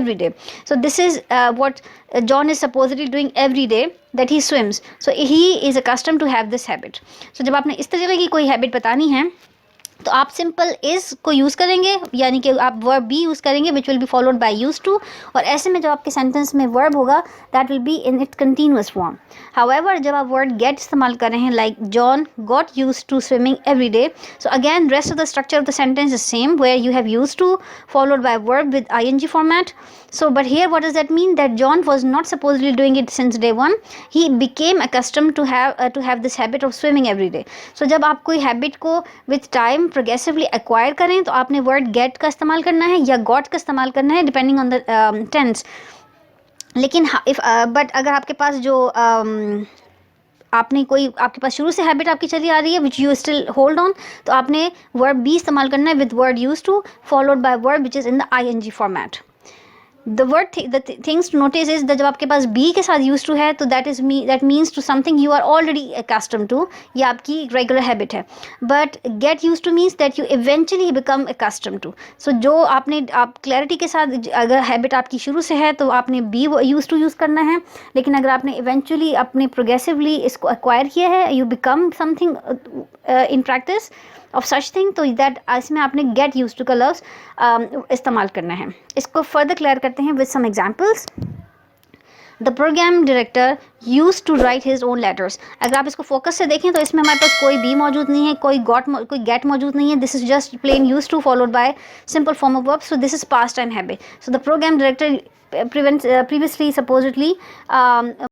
every day. So this is what John is supposedly doing every day, that he swims. So he is accustomed to have this habit. So जब आपने इस तरीके की कोई habit बतानी है तो आप सिंपल इज़ को यूज़ करेंगे, यानी कि आप वर्ब बी यूज़ करेंगे which will be followed by use to, और ऐसे में जब आपके सेंटेंस में वर्ब होगा that will be in its continuous form. However जब आप वर्ड गेट इस्तेमाल कर रहे हैं, like John got use to swimming every day, so again rest of the structure of the sentence is same where you have use to followed by a verb with ing format. So but here what does that mean? That John was not supposedly doing it since day one. He became accustomed to have this habit of swimming every day. So जब आप कोई habit को with time progressively acquire करें तो आपने word gate का इस्तेमाल करना है या गॉट का इस्तेमाल करना है डिपेंडिंग ऑन द टेंस. लेकिन बट अगर आपके पास जो आपने कोई आपके पास शुरू से हैबिट आपकी चली आ रही है which you still hold on, तो आपने वर्ब बी इस्तेमाल करना है with word use to followed by verb which is in the ing format. The things to notice is that जब आपके पास बी के साथ यूज टू है तो that means to something you are already accustom to, ये आपकी regular habit है. But get use to means that you eventually become accustom to. So जो आप क्लैरिटी के साथ, अगर हैबिट आपकी शुरू से है तो आपने बी यूज टू यूज़ करना है, लेकिन अगर आपने इवेंचुअली अपने प्रोग्रेसिवली इसको एक्वायर किया है, you become something in practice of such thing, तो दैट इसमें आपने गेट यूज टू का लफ्ज़ इस्तेमाल करना है. इसको फर्दर क्लियर करते हैं with some examples. The program director use to write his own letters. अगर आप इसको फोकस से देखें तो इसमें हमारे पास कोई बी मौजूद नहीं है, कोई गेट मौजूद नहीं है. This is just plain use to followed by simple form of verb. So this is past time habit. So the program director previously supposedly